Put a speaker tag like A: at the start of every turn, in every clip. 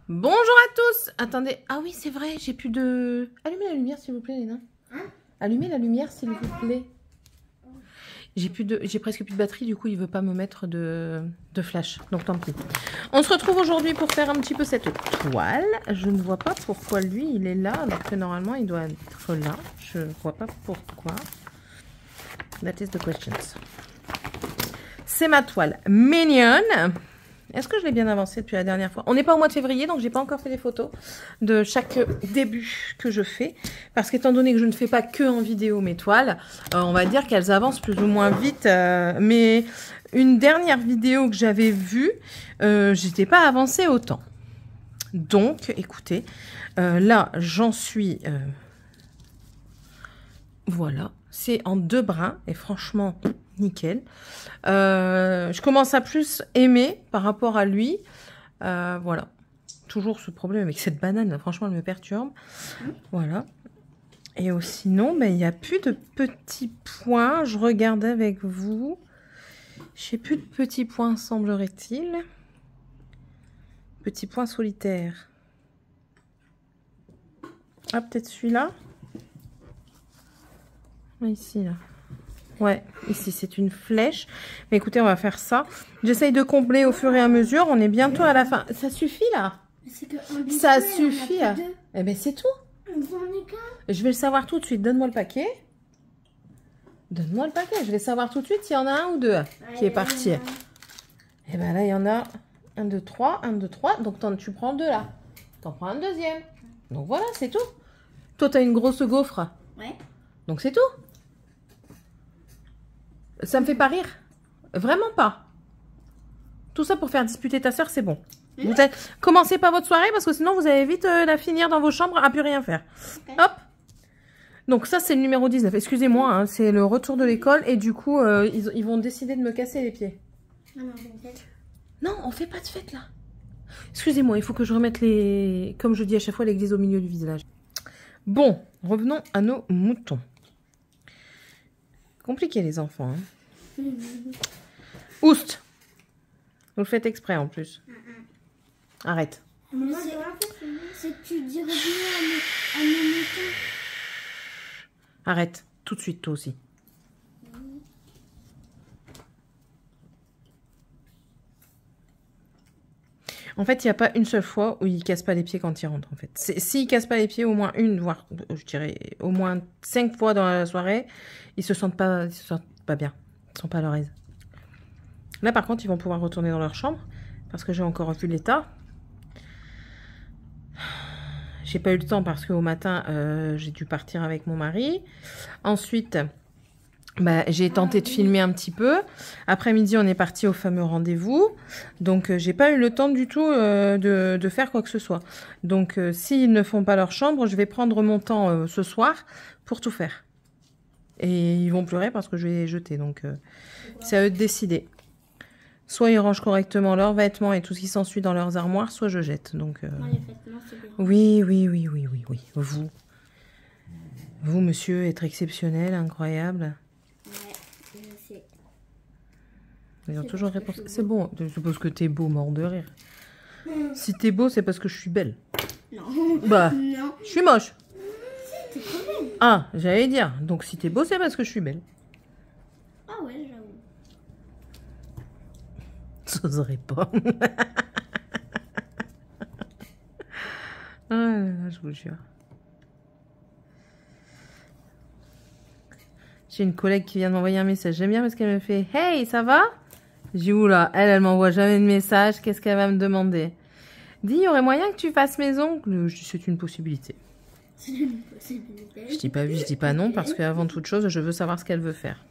A: Bonjour à tous. Attendez. Ah oui, c'est vrai, j'ai plus de... Allumez la lumière, s'il vous plaît, Léna. Allumez la lumière, s'il vous plaît. J'ai presque plus de batterie, du coup, il veut pas me mettre de flash. Donc, tant pis. On se retrouve aujourd'hui pour faire un petit peu cette toile. Je ne vois pas pourquoi lui, il est là, alors que normalement, il doit être là. Je ne vois pas pourquoi. That is the questions. C'est ma toile mignonne. Est-ce que je l'ai bien avancé depuis la dernière fois? On n'est pas au mois de février, donc j'ai pas encore fait les photos de chaque début que je fais. Parce qu'étant donné que je ne fais pas que en vidéo mes toiles, on va dire qu'elles avancent plus ou moins vite. Mais une dernière vidéo que j'avais vue, j'étais pas avancée autant. Donc, écoutez, là, j'en suis... voilà, c'est en 2 brins et franchement... nickel. Je commence à plus aimer par rapport à lui. Voilà. Toujours ce problème avec cette banane, là, franchement, elle me perturbe. Voilà. Et sinon, ben, il n'y a plus de petits points. Je regarde avec vous. J'ai plus de petits points, semblerait-il. Petits points solitaires. Ah, peut-être celui-là. Ici, là. Ouais, ici c'est une flèche. Mais écoutez, on va faire ça. J'essaye de combler au fur et à mesure. On est bientôt à la fin. Ça suffit là? Ça suffit. Eh ben c'est tout. Je vais le savoir tout de suite. Donne-moi le paquet. Donne-moi le paquet. Je vais savoir tout de suite s'il y en a un ou deux qui est parti. Et ben là, il y en a 1, 2, 3. 1, 2, 3. Donc tu prends 2 là. T'en prends un deuxième. Donc voilà, c'est tout. Toi, t'as une grosse gaufre.
B: Ouais.
A: Donc c'est tout. Ça me fait pas rire. Vraiment pas. Tout ça pour faire disputer ta soeur, c'est bon. Vous commencez pas votre soirée parce que sinon vous allez vite la finir dans vos chambres à plus rien faire. Okay. Hop. Donc ça c'est le numéro 19. Excusez-moi, hein, c'est le retour de l'école et du coup ils vont décider de me casser les pieds. Non, on fait pas de fête là. Excusez-moi, il faut que je remette les... Comme je dis à chaque fois, l'église au milieu du village. Bon, revenons à nos moutons. Compliqué les enfants. Hein. Oust. Vous le faites exprès en plus. Arrête.
B: C'est que tu dis revenir à nos moutons.
A: Arrête. Tout de suite toi aussi. En fait, il n'y a pas une seule fois où il ne casse pas les pieds quand il rentre. En fait, s'il ne casse pas les pieds au moins une, voire je dirais au moins 5 fois dans la soirée, ils se sentent pas bien. Ils sont pas à leur aise. Là, par contre, ils vont pouvoir retourner dans leur chambre parce que j'ai encore vu l'état. J'ai pas eu le temps parce qu'au matin, j'ai dû partir avec mon mari. Ensuite... bah, j'ai tenté de filmer un petit peu. Après-midi, on est parti au fameux rendez-vous. Donc, j'ai pas eu le temps du tout de faire quoi que ce soit. Donc, s'ils ne font pas leur chambre, je vais prendre mon temps ce soir pour tout faire. Et ils vont pleurer parce que je vais les jeter. Donc, c'est à eux de décider. Soit ils rangent correctement leurs vêtements et tout ce qui s'ensuit dans leurs armoires, soit je jette. Donc, oui. Vous, monsieur, être exceptionnel, incroyable. Ils ont toujours répondu. C'est bon, je suppose que t'es beau, mort de rire. Si t'es beau, c'est parce que je suis belle.
B: Non.
A: Bah,
B: non.
A: Je suis moche.
B: T'es trop belle.
A: Ah, j'allais dire. Donc si t'es beau, c'est parce que je suis belle.
B: Ah ouais, j'avoue.
A: J'oserais pas. Ah là là, je vous jure. J'ai une collègue qui vient de m'envoyer un message. J'aime bien parce qu'elle me fait « Hey, ça va ?» J'ai dit « Oula, elle m'envoie jamais de message. Qu'est-ce qu'elle va me demander ?» Dis, il y aurait moyen que tu fasses mes ongles. Je dis « C'est une possibilité. » Je dis pas oui, je dis pas non parce qu'avant toute chose, je veux savoir ce qu'elle veut faire.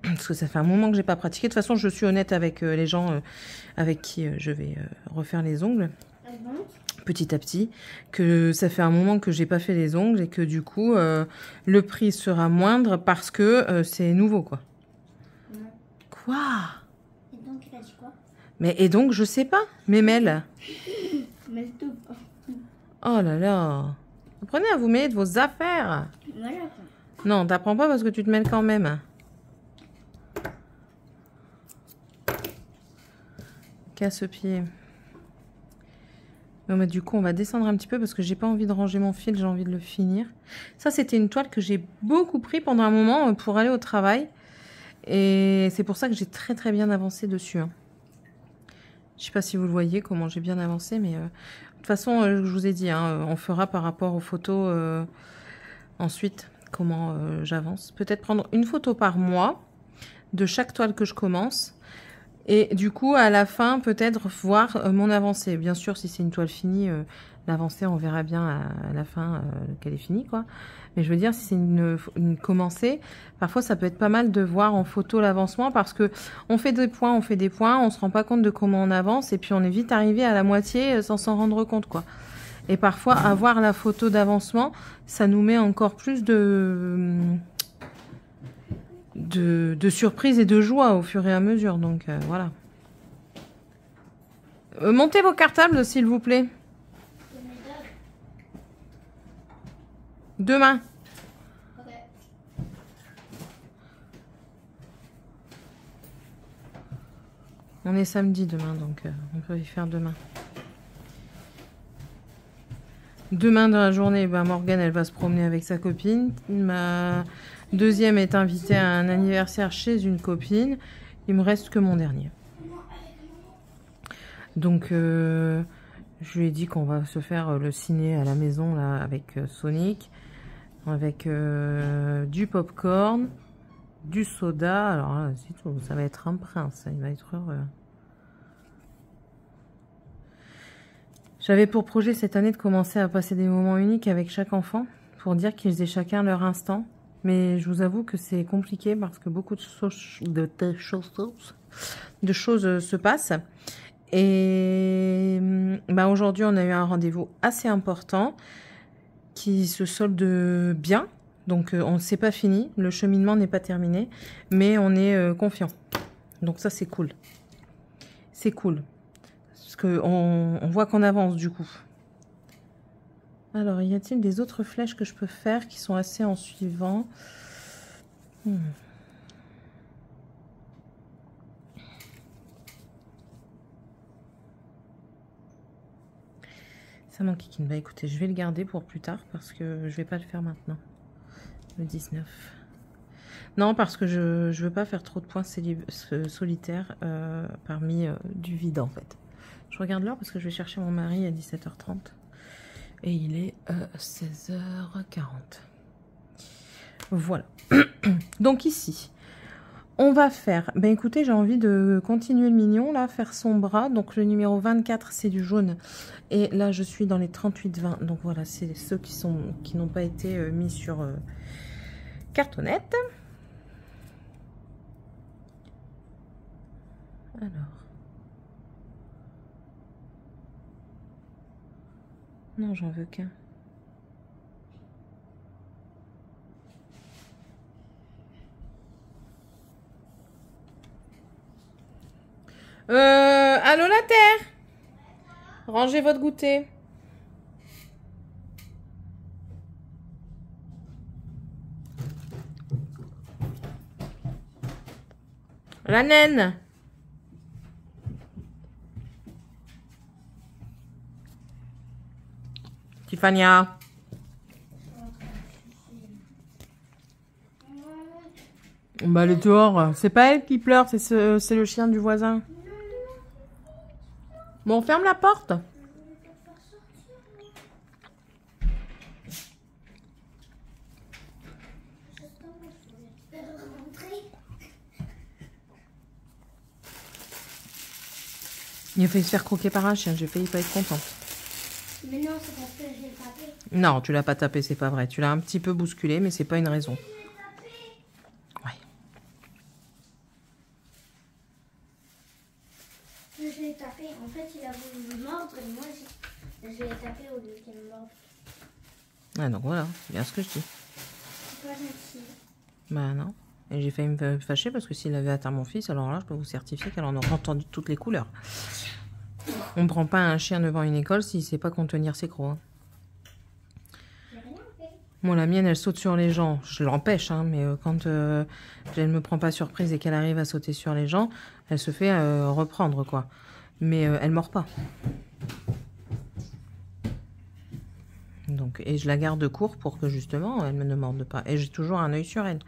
A: Parce que ça fait un moment que j'ai pas pratiqué. De toute façon, je suis honnête avec les gens avec qui je vais refaire les ongles. Petit à petit, que ça fait un moment que j'ai pas fait les ongles et que du coup le prix sera moindre parce que c'est nouveau quoi. Ouais. Quoi?
B: Et donc il a dit quoi?
A: Et donc je sais pas, Mémel.
B: Mêle-toi pas.
A: Oh là là. Apprenez à vous mêler de vos affaires.
B: Moi j'apprends.
A: Non, t'apprends pas parce que tu te mêles quand même. Casse-pied. Non, mais du coup, on va descendre un petit peu parce que j'ai pas envie de ranger mon fil, j'ai envie de le finir. Ça, c'était une toile que j'ai beaucoup pris pendant un moment pour aller au travail. Et c'est pour ça que j'ai très bien avancé dessus. Hein. Je sais pas si vous le voyez, comment j'ai bien avancé, mais de toute façon, je vous ai dit, hein, on fera par rapport aux photos ensuite comment j'avance. Peut-être prendre une photo par mois de chaque toile que je commence. Et du coup, à la fin, peut-être voir mon avancée. Bien sûr, si c'est une toile finie, l'avancée, on verra bien à la fin qu'elle est finie, quoi. Mais je veux dire, si c'est une commencée, parfois, ça peut être pas mal de voir en photo l'avancement parce que on fait des points, on se rend pas compte de comment on avance et puis on est vite arrivé à la moitié sans s'en rendre compte, quoi. Et parfois, avoir la photo d'avancement, ça nous met encore plus de surprise et de joie au fur et à mesure. Donc, voilà. Montez vos cartables, s'il vous plaît. Demain.
B: Ok.
A: On est samedi demain, donc on peut y faire demain. Demain dans la journée, ben Morgane, elle va se promener avec sa copine. Ma deuxième est invitée à un anniversaire chez une copine. Il me reste que mon dernier. Donc, je lui ai dit qu'on va se faire le ciné à la maison là avec Sonic, avec du popcorn, du soda. Alors là, c'est tout. Ça va être un prince. Il va être heureux. J'avais pour projet cette année de commencer à passer des moments uniques avec chaque enfant pour dire qu'ils aient chacun leur instant. Mais je vous avoue que c'est compliqué parce que beaucoup de choses se passent. Et bah, aujourd'hui, on a eu un rendez-vous assez important qui se solde bien. Donc, on s'est pas fini. Le cheminement n'est pas terminé. Mais on est confiant. Donc ça, c'est cool. C'est cool. Parce qu'on voit qu'on avance du coup. Alors, y a-t-il des autres flèches que je peux faire qui sont assez en suivant? Ça m'enquiquine. Bah écoutez, je vais le garder pour plus tard parce que je vais pas le faire maintenant. Le 19. Non, parce que je veux pas faire trop de points solitaires parmi du vide en fait. Je regarde l'heure parce que je vais chercher mon mari à 17h30. Et il est 16h40. Voilà. Donc ici, on va faire... Ben écoutez, j'ai envie de continuer le mignon, là, faire son bras. Donc le numéro 24, c'est du jaune. Et là, je suis dans les 38-20. Donc voilà, c'est ceux qui n'ont pas été mis sur cartonnette. Alors... Non, j'en veux qu'un. Allô la terre? Rangez votre goûter. La naine. Tiffania. Bah elle est dehors. C'est pas elle qui pleure, c'est le chien du voisin. Bon, ferme la porte. Il a failli se faire croquer par un chien, j'ai failli pas être contente.
B: Mais non, c'est parce que j'ai tapé.
A: Non, tu l'as pas tapé, c'est pas vrai. Tu l'as un petit peu bousculé, mais c'est pas une raison. Ouais.
B: Je l'ai tapé. En fait, il a voulu me mordre et moi, je l'ai tapé au lieu qu'il me morde.
A: Ah, donc voilà, c'est bien ce que je dis.
B: C'est pas gentil.
A: Bah non. Et j'ai failli me fâcher parce que s'il avait atteint mon fils, alors là, je peux vous certifier qu'elle en aurait entendu toutes les couleurs. On ne prend pas un chien devant une école s'il ne sait pas contenir ses crocs. Hein.
B: J'ai rien fait.
A: Moi, la mienne, elle saute sur les gens. Je l'empêche, hein, mais quand elle ne me prend pas surprise et qu'elle arrive à sauter sur les gens, elle se fait reprendre, quoi. Mais elle mord pas. Donc, et je la garde court pour que justement elle ne morde pas. Et j'ai toujours un œil sur elle.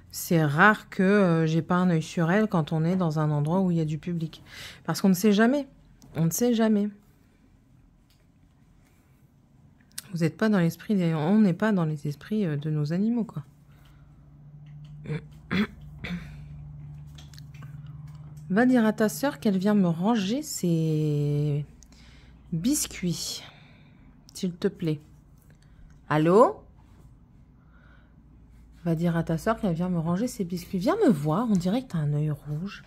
A: C'est rare que j'ai pas un œil sur elle quand on est dans un endroit où il y a du public. Parce qu'on ne sait jamais. On ne sait jamais. Vous n'êtes pas dans l'esprit, on n'est pas dans les esprits de nos animaux, quoi. Va dire à ta sœur qu'elle vient me ranger ses biscuits, s'il te plaît. Allô? Va dire à ta sœur qu'elle vient me ranger ses biscuits. Viens me voir, on dirait que t'as un œil rouge.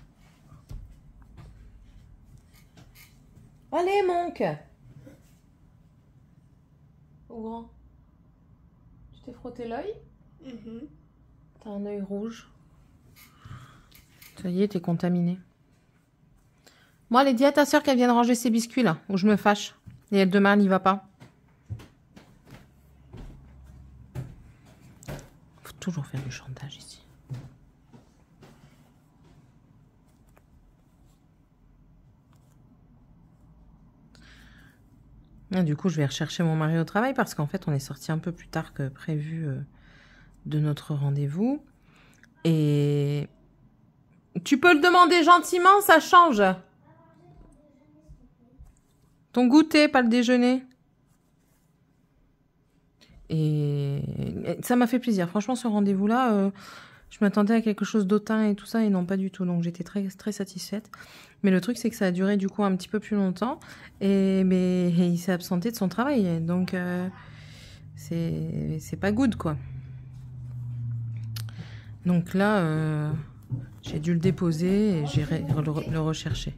A: Allez, Monk! Au grand. Tu t'es frotté l'œil? T'as un œil rouge. Ça y est, t'es contaminé. Bon, allez, dis à ta soeur qu'elle vienne ranger ses biscuits, là, où je me fâche. Et elle, demain, elle n'y va pas. Faut toujours faire du chantage ici. Et du coup, je vais rechercher mon mari au travail parce qu'en fait, on est sorti un peu plus tard que prévu de notre rendez-vous. Et tu peux le demander gentiment, ça change. Ton goûter, pas le déjeuner. Et ça m'a fait plaisir. Franchement, ce rendez-vous-là, je m'attendais à quelque chose d'autant et tout ça, et non, pas du tout. Donc, j'étais très, très satisfaite. Mais le truc, c'est que ça a duré du coup un petit peu plus longtemps. Et il s'est absenté de son travail. Donc, c'est pas good, quoi. Donc là, j'ai dû le déposer et j'ai le rechercher.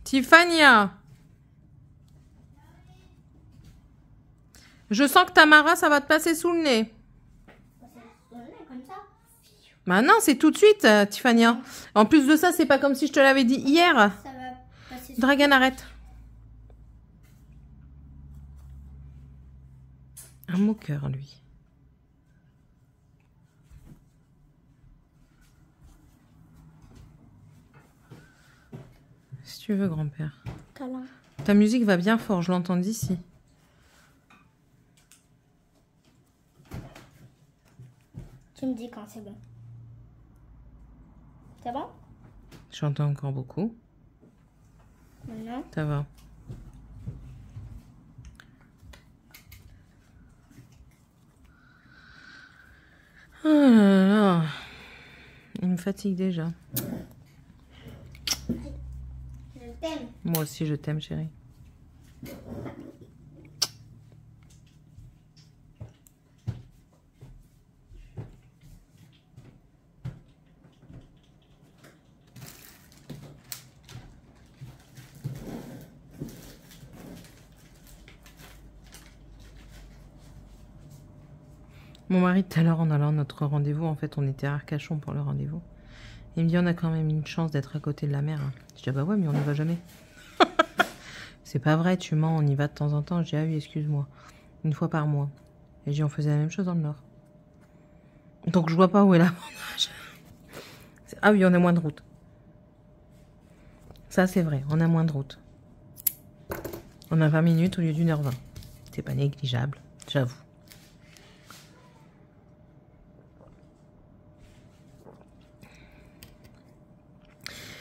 A: Tiffania! Je sens que Tamara, ça va te passer sous le nez.
B: Comme ça.
A: Bah non, c'est tout de suite, Tiffania. En plus de ça, c'est pas comme si je te l'avais dit hier.
B: Ça va passer.
A: Dragan, arrête. Un moqueur, lui. Si tu veux, grand-père.
B: Câlin.
A: Ta musique va bien fort, je l'entends d'ici.
B: Tu me dis quand c'est bon. C'est bon?
A: J'entends encore beaucoup.
B: Maintenant?
A: Ça va. Oh là là. Il me fatigue déjà.
B: Je t'aime.
A: Moi aussi, je t'aime, chérie. Mon mari, tout à l'heure, en allant à notre rendez-vous, en fait, on était à Arcachon pour le rendez-vous. Il me dit, on a quand même une chance d'être à côté de la mer. Je dis, ah bah ouais, mais on n'y va jamais. C'est pas vrai, tu mens, on y va de temps en temps. Je dis, ah oui, excuse-moi. Une fois par mois. Et je dis, on faisait la même chose dans le Nord. Donc, je vois pas où est l'avantage. Ah oui, on a moins de route. Ça, c'est vrai, on a moins de route. On a 20 minutes au lieu d'1h20. C'est pas négligeable, j'avoue.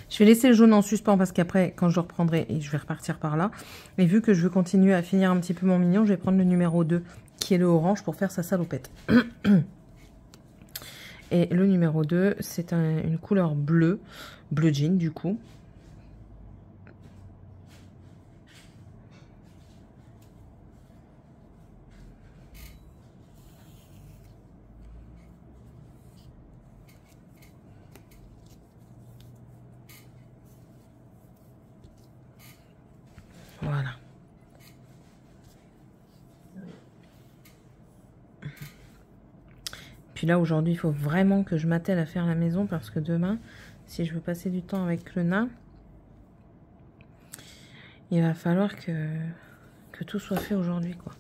A: Je vais laisser le jaune en suspens parce qu'après, quand je le reprendrai, et je vais repartir par là. Et vu que je veux continuer à finir un petit peu mon mignon, je vais prendre le numéro 2, qui est le orange, pour faire sa salopette. Et le numéro 2, c'est une couleur bleue, bleu jean du coup. Voilà. Puis là, aujourd'hui, il faut vraiment que je m'attelle à faire la maison parce que demain, si je veux passer du temps avec le nain, il va falloir que tout soit fait aujourd'hui, quoi.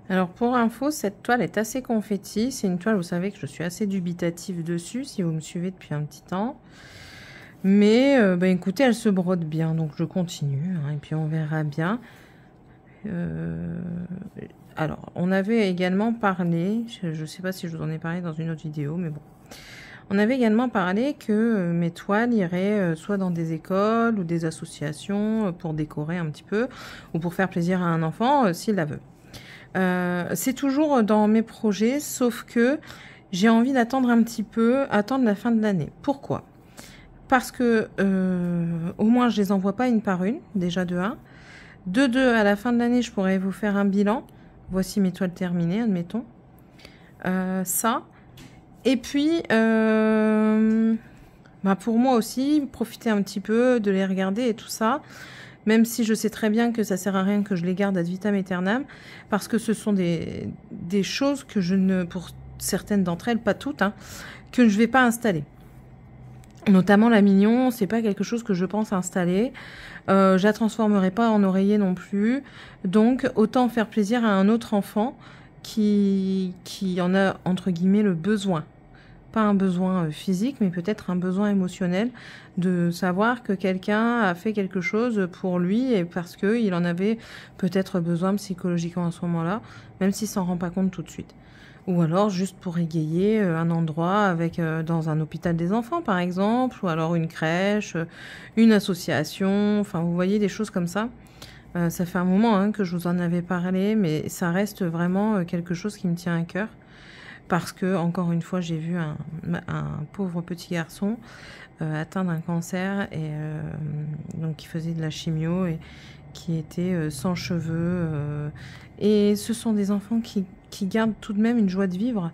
A: Alors pour info, cette toile est assez confetti. C'est une toile, vous savez que je suis assez dubitative dessus, si vous me suivez depuis un petit temps. Mais bah, écoutez, elle se brode bien, donc je continue, hein, et puis on verra bien. Alors, on avait également parlé, je ne sais pas si je vous en ai parlé dans une autre vidéo, mais bon. On avait également parlé que mes toiles iraient soit dans des écoles ou des associations pour décorer un petit peu, ou pour faire plaisir à un enfant s'il la veut. C'est toujours dans mes projets, sauf que j'ai envie d'attendre un petit peu, attendre la fin de l'année. Pourquoi? Parce que au moins je les envoie pas une par une, déjà de 1. De 2, à la fin de l'année, je pourrais vous faire un bilan. Voici mes toiles terminées, admettons. Ça. Et puis, bah pour moi aussi, profiter un petit peu de les regarder et tout ça. Même si je sais très bien que ça sert à rien que je les garde ad vitam aeternam. Parce que ce sont des choses que je ne, pour certaines d'entre elles, pas toutes, hein, que je ne vais pas installer. Notamment la Mignon, c'est pas quelque chose que je pense installer. Je la transformerai pas en oreiller non plus. Donc autant faire plaisir à un autre enfant qui en a entre guillemets le besoin. Pas un besoin physique, mais peut-être un besoin émotionnel de savoir que quelqu'un a fait quelque chose pour lui et parce qu'il en avait peut-être besoin psychologiquement à ce moment-là, même s'il s'en rend pas compte tout de suite. Ou alors juste pour égayer un endroit avec dans un hôpital des enfants par exemple, ou alors une crèche, une association, enfin vous voyez des choses comme ça. Ça fait un moment hein, que je vous en avais parlé, mais ça reste vraiment quelque chose qui me tient à cœur. Parce que, encore une fois, j'ai vu un pauvre petit garçon atteint d'un cancer et donc qui faisait de la chimio et qui était sans cheveux. Et ce sont des enfants qui gardent tout de même une joie de vivre.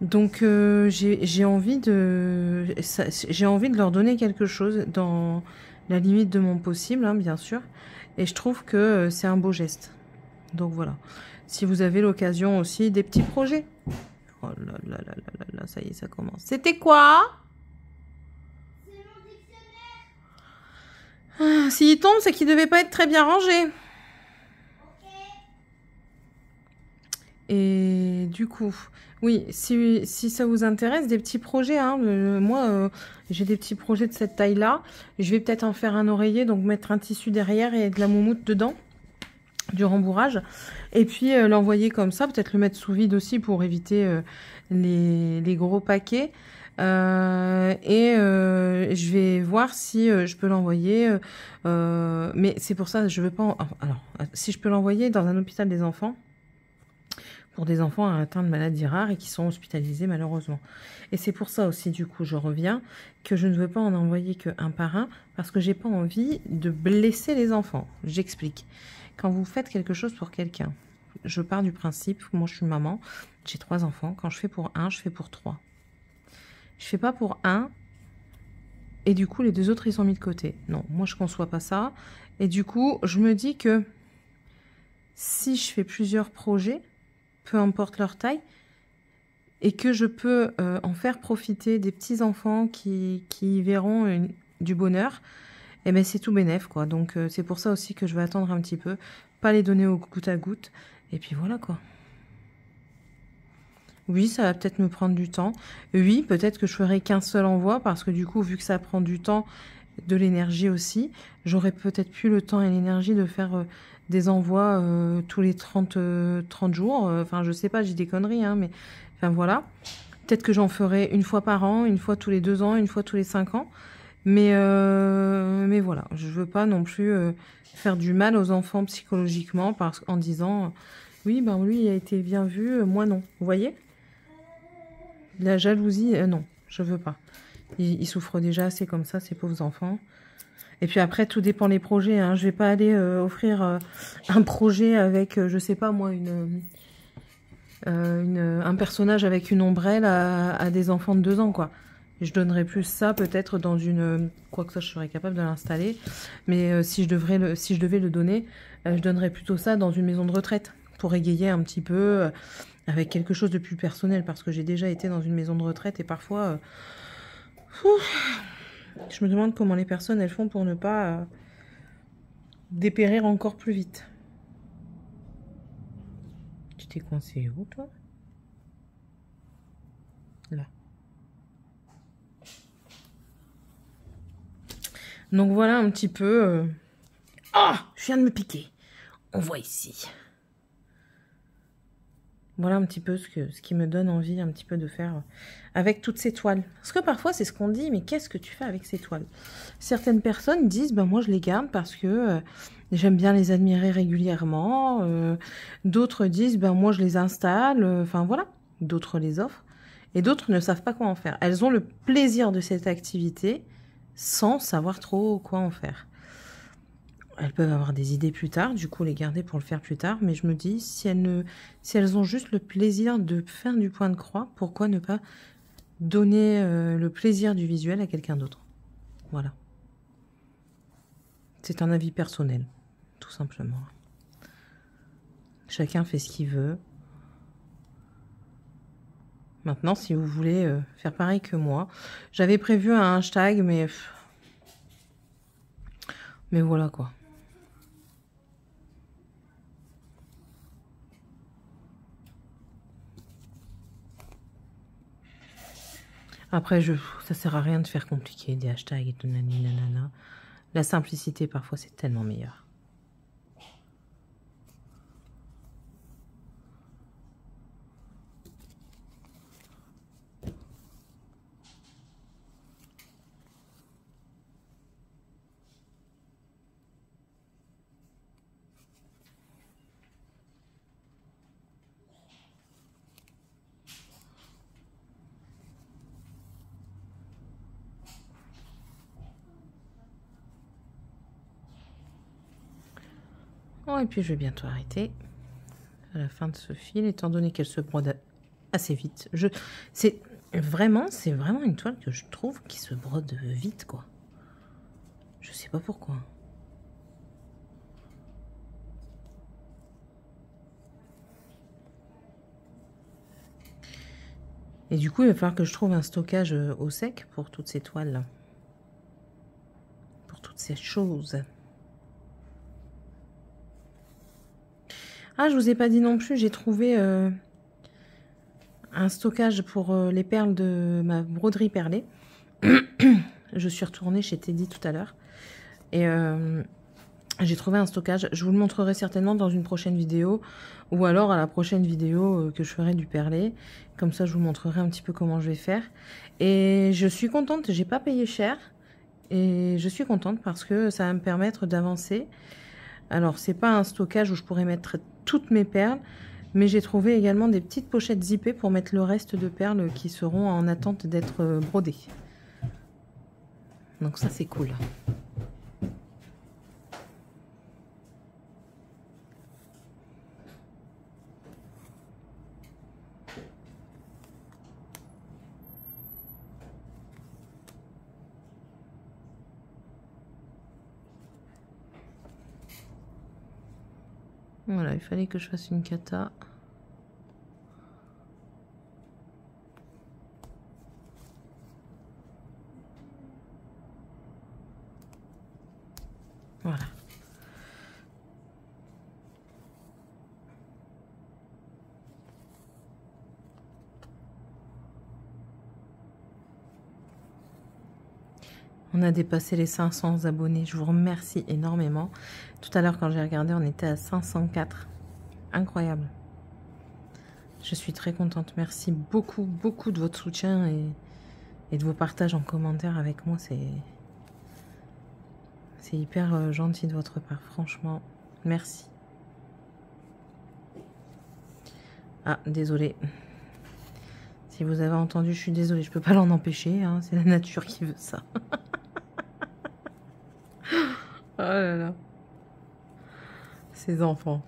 A: Donc j'ai envie de leur donner quelque chose dans la limite de mon possible, hein, bien sûr. Et je trouve que c'est un beau geste. Donc voilà. Si vous avez l'occasion aussi des petits projets. Oh là là là là là, ça y est, ça commence. C'était quoi?
B: C'est mon dictionnaire.
A: Ah, s'il tombe, c'est qu'il devait pas être très bien rangé.
B: Ok.
A: Et du coup, oui, si ça vous intéresse, des petits projets, hein, moi, j'ai des petits projets de cette taille-là. Je vais peut-être en faire un oreiller, donc mettre un tissu derrière et de la moumoute dedans, du rembourrage. Et puis l'envoyer comme ça, peut-être le mettre sous vide aussi pour éviter les gros paquets. Je vais voir si je peux l'envoyer. Mais c'est pour ça, je veux pas... Alors, si je peux l'envoyer dans un hôpital des enfants, pour des enfants atteints de maladies rares et qui sont hospitalisés malheureusement. Et c'est pour ça aussi, du coup, je reviens, que je ne veux pas en envoyer qu'un par un, parce que j'ai pas envie de blesser les enfants. J'explique. Quand vous faites quelque chose pour quelqu'un, je pars du principe, moi je suis maman, j'ai 3 enfants, quand je fais pour un, je fais pour 3. Je fais pas pour un, et du coup les 2 autres ils sont mis de côté. Non, moi je conçois pas ça. Et du coup, je me dis que si je fais plusieurs projets, peu importe leur taille, et que je peux en faire profiter des petits enfants qui verront du bonheur, et ben c'est tout bénef quoi. Donc c'est pour ça aussi que je vais attendre un petit peu, pas les donner au goutte à goutte, et puis voilà quoi. Oui, ça va peut-être me prendre du temps. Oui, peut-être que je ferai qu'un seul envoi, parce que du coup, vu que ça prend du temps, de l'énergie aussi, j'aurais peut-être plus le temps et l'énergie de faire des envois tous les 30 jours. Enfin, je sais pas, j'ai des conneries, hein, mais enfin voilà. Peut-être que j'en ferai une fois par an, une fois tous les 2 ans, une fois tous les 5 ans. Mais voilà, je veux pas non plus faire du mal aux enfants psychologiquement en disant oui, ben lui il a été bien vu, moi non. Vous voyez? La jalousie, non, je veux pas. Ils souffrent déjà assez comme ça, ces pauvres enfants. Et puis après, tout dépend des projets. Hein. Je vais pas aller offrir un projet avec, je sais pas moi, un personnage avec une ombrelle à des enfants de 2 ans, quoi. Je donnerais plus ça peut-être dans une... Quoique ça, je serais capable de l'installer. Mais si je devais le donner, je donnerais plutôt ça dans une maison de retraite. Pour égayer un petit peu, avec quelque chose de plus personnel. Parce que j'ai déjà été dans une maison de retraite et parfois... je me demande comment les personnes, elles font pour ne pas dépérir encore plus vite. T'es coincé où, toi? Là. Donc voilà un petit peu... Ah, je viens de me piquer. On voit ici. Voilà un petit peu ce qui me donne envie un petit peu de faire avec toutes ces toiles. Parce que parfois, c'est ce qu'on dit, mais qu'est-ce que tu fais avec ces toiles? Certaines personnes disent, ben moi je les garde parce que j'aime bien les admirer régulièrement. D'autres disent, ben moi je les installe. Enfin voilà, d'autres les offrent. Et d'autres ne savent pas quoi en faire. Elles ont le plaisir de cette activité sans savoir trop quoi en faire. Elles peuvent avoir des idées plus tard, du coup les garder pour le faire plus tard, mais je me dis, si elles ont juste le plaisir de faire du point de croix, pourquoi ne pas donner le plaisir du visuel à quelqu'un d'autre? Voilà. C'est un avis personnel, tout simplement. Chacun fait ce qu'il veut. Maintenant, si vous voulez faire pareil que moi, j'avais prévu un hashtag, mais voilà quoi. Après, ça sert à rien de faire compliqué, des hashtags et tout nanana. La simplicité, parfois, c'est tellement meilleur. Oh, et puis je vais bientôt arrêter à la fin de ce fil, étant donné qu'elle se brode assez vite. C'est vraiment une toile que je trouve qui se brode vite, quoi. Je sais pas pourquoi. Et du coup, il va falloir que je trouve un stockage au sec pour toutes ces toiles-là. Pour toutes ces choses. Ah, je vous ai pas dit non plus, j'ai trouvé un stockage pour les perles de ma broderie perlée. Je suis retournée chez Teddy tout à l'heure. Et j'ai trouvé un stockage. Je vous le montrerai certainement dans une prochaine vidéo. Ou alors à la prochaine vidéo que je ferai du perlé. Comme ça, je vous montrerai un petit peu comment je vais faire. Et je suis contente, j'ai pas payé cher. Et je suis contente parce que ça va me permettre d'avancer. Alors, c'est pas un stockage où je pourrais mettre toutes mes perles, mais j'ai trouvé également des petites pochettes zippées pour mettre le reste de perles qui seront en attente d'être brodées. Donc ça, c'est cool. Voilà, il fallait que je fasse une cata. Voilà. On a dépassé les 500 abonnés. Je vous remercie énormément. Tout à l'heure, quand j'ai regardé, on était à 504. Incroyable. Je suis très contente. Merci beaucoup, beaucoup de votre soutien et de vos partages en commentaire avec moi. C'est hyper gentil de votre part. Franchement, merci. Ah, désolée. Si vous avez entendu, je suis désolée. Je peux pas l'en empêcher. Hein. C'est la nature qui veut ça. Oh là là. Ces enfants.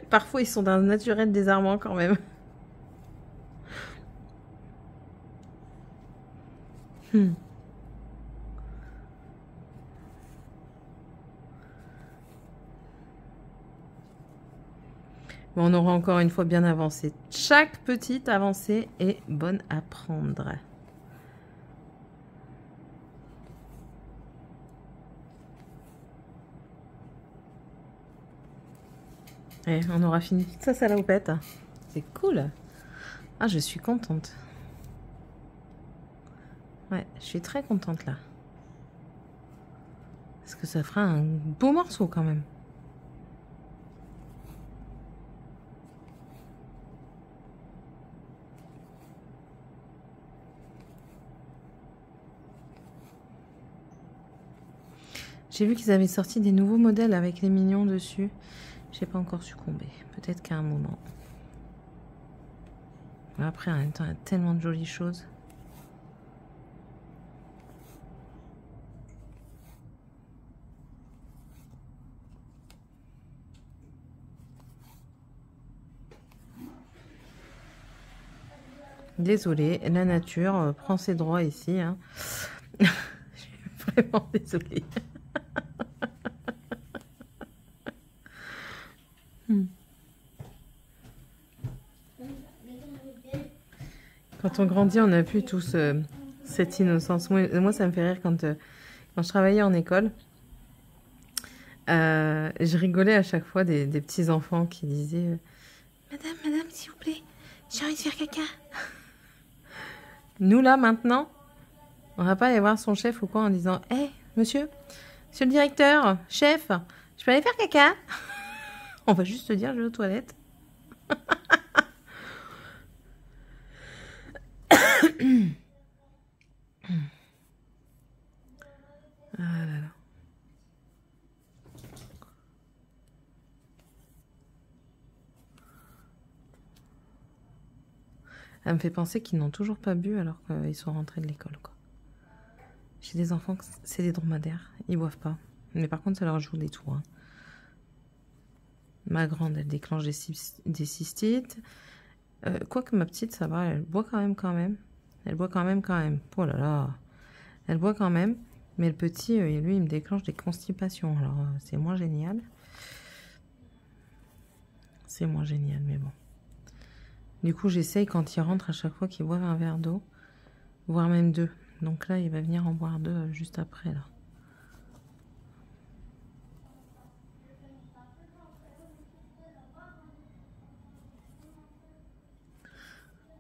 A: Parfois, ils sont d'un naturel désarmant quand même. Mais on aura encore une fois bien avancé. Chaque petite avancée est bonne à prendre. Et on aura fini toute sa salopette. C'est cool. Ah, je suis contente. Ouais, je suis très contente là. Parce que ça fera un beau morceau quand même. J'ai vu qu'ils avaient sorti des nouveaux modèles avec les mignons dessus. J'ai pas encore succombé. Peut-être qu'à un moment. Après, en même temps, il y a tellement de jolies choses. Désolée, la nature prend ses droits ici. Hein. Je suis vraiment désolée. Quand on grandit, on n'a plus tous cette innocence. Moi, ça me fait rire quand je travaillais en école. Je rigolais à chaque fois des petits enfants qui disaient Madame, s'il vous plaît, j'ai envie de faire caca. Nous, là, maintenant, on va pas aller voir son chef ou quoi en disant Hé, monsieur le directeur, chef, je peux aller faire caca? On va juste se dire, je vais aux toilettes. Ah là là. Elle me fait penser qu'ils n'ont toujours pas bu alors qu'ils sont rentrés de l'école, quoi. J'ai des enfants, c'est des dromadaires, ils boivent pas. Mais par contre, ça leur joue des tours. Hein. Ma grande, elle déclenche des cystites. Quoique ma petite, ça va, elle boit quand même. Elle boit quand même. Oh là là. Elle boit quand même. Mais le petit, lui, il me déclenche des constipations. Alors, c'est moins génial. C'est moins génial, mais bon. Du coup, j'essaye quand il rentre à chaque fois qu'il boit un verre d'eau. Voire même 2. Donc là, il va venir en boire 2 juste après, là.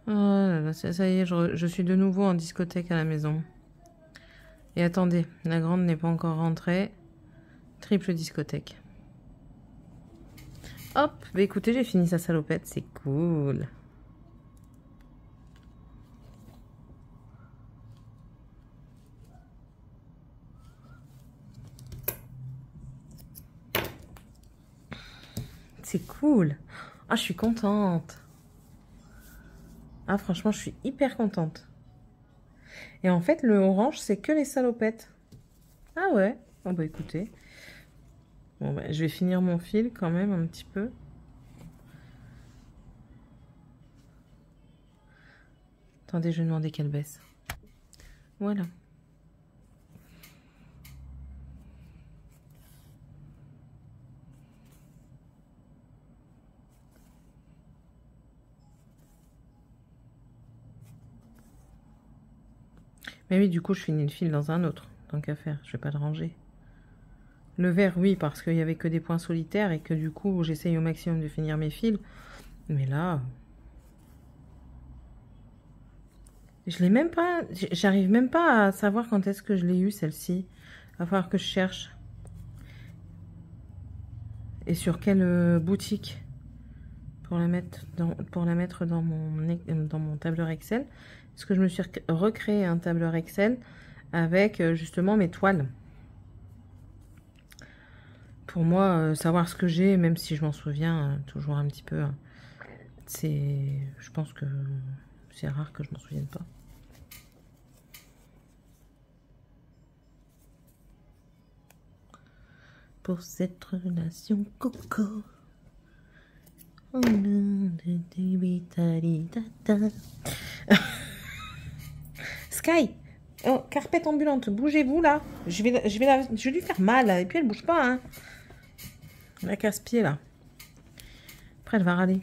A: Oh là là, ça y est, je suis de nouveau en discothèque à la maison. Et attendez, la grande n'est pas encore rentrée. Triple discothèque. Hop, bah écoutez, j'ai fini sa salopette, c'est cool. C'est cool. Ah, je suis contente. Ah, franchement, je suis hyper contente. Et en fait, le orange, c'est que les salopettes. Ah ouais. Bon, bah écoutez. Bon, bah, je vais finir mon fil quand même un petit peu. Attendez, je vais demander qu'elle baisse. Voilà. Mais oui, du coup, je finis le fil dans un autre. Tant qu'à faire, je vais pas le ranger. Le vert, oui, parce qu'il y avait que des points solitaires et que du coup, j'essaye au maximum de finir mes fils. Mais là, je l'ai même pas. J'arrive même pas à savoir quand est-ce que je l'ai eu celle-ci. Il va falloir que je cherche. Et sur quelle boutique pour la mettre dans mon tableur Excel. Parce que je me suis recréé un tableur Excel avec justement mes toiles. Pour moi, savoir ce que j'ai, même si je m'en souviens toujours un petit peu, je pense que c'est rare que je m'en souvienne pas. Pour cette relation coco. Sky, oh, carpette ambulante, bougez-vous là. Je vais lui faire mal et puis elle bouge pas. Hein. La casse-pied là. Après elle va râler.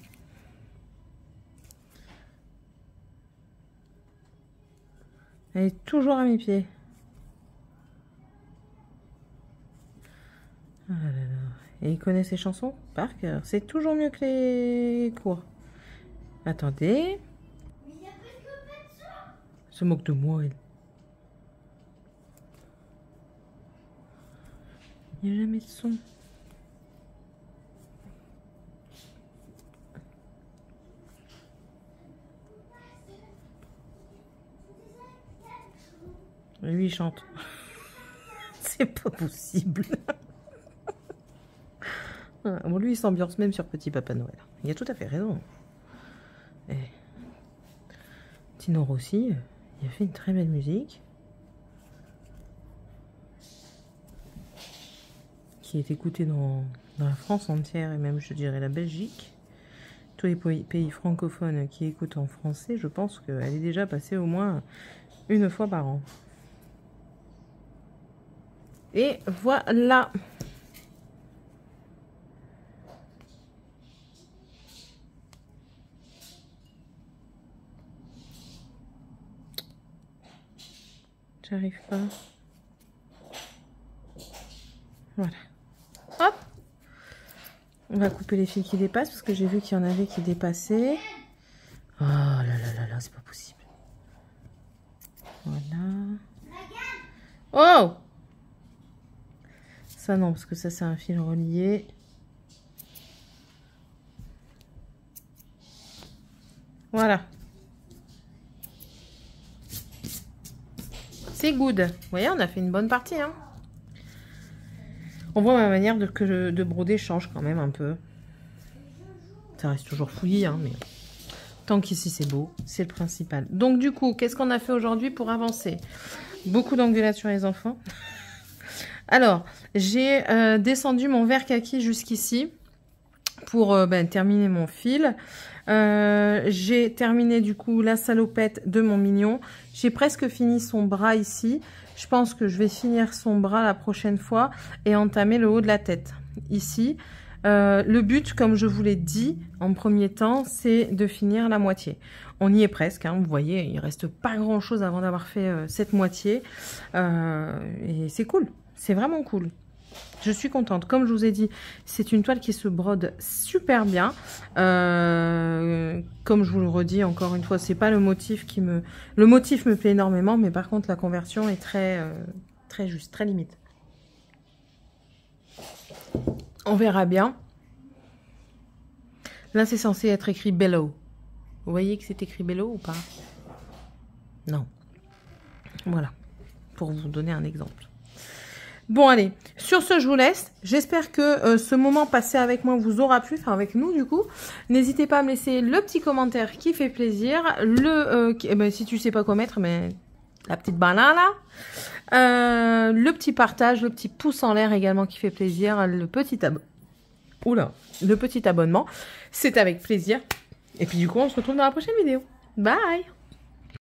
A: Elle est toujours à mes pieds. Ah là là. Et il connaît ses chansons par cœur. C'est toujours mieux que les cours. Attendez.
B: Mais il n'y a presque pas de son.
A: Se moque de moi, elle. Il n'y a jamais de son. Et lui, il chante. C'est pas possible. Bon, lui, il s'ambiance même sur Petit Papa Noël. Il a tout à fait raison. Et Tino Rossi, il a fait une très belle musique. Qui est écoutée dans la France entière et même, je dirais, la Belgique. Tous les pays francophones qui écoutent en français, je pense qu'elle est déjà passée au moins une fois par an. Et voilà. J'arrive pas. Voilà. Hop. On va couper les fils qui dépassent parce que j'ai vu qu'il y en avait qui dépassaient. Oh là là là là, c'est pas possible. Voilà. Oh! Ça non, parce que ça c'est un fil relié. Voilà. C'est good. Vous voyez, on a fait une bonne partie. Hein. On voit ma manière de broder change quand même un peu. Ça reste toujours fouillis, hein, mais tant qu'ici c'est beau, c'est le principal. Donc du coup, qu'est-ce qu'on a fait aujourd'hui pour avancer? Beaucoup d'engueulades sur les enfants. Alors, j'ai descendu mon verre kaki jusqu'ici pour terminer mon fil. J'ai terminé du coup la salopette de mon mignon. J'ai presque fini son bras ici. Je pense que je vais finir son bras la prochaine fois et entamer le haut de la tête ici. Le but, comme je vous l'ai dit en premier temps, c'est de finir la moitié. On y est presque, hein, vous voyez, il reste pas grand chose avant d'avoir fait cette moitié. Et c'est cool, c'est vraiment cool. Je suis contente. Comme je vous ai dit, c'est une toile qui se brode super bien. Comme je vous le redis encore une fois, c'est pas le motif qui me... Le motif me plaît énormément, mais par contre la conversion est très juste, très limite. On verra bien. Là, c'est censé être écrit Below. Vous voyez que c'est écrit Below ou pas? Non. Voilà. Pour vous donner un exemple. Bon, allez. Sur ce, je vous laisse. J'espère que ce moment passé avec moi vous aura plu. Enfin, avec nous, du coup. N'hésitez pas à me laisser le petit commentaire qui fait plaisir. Si tu sais pas quoi mettre, mais la petite banane, là. Le petit partage, le petit pouce en l'air également qui fait plaisir. Le petit abonnement. C'est avec plaisir. Et puis, du coup, on se retrouve dans la prochaine vidéo. Bye!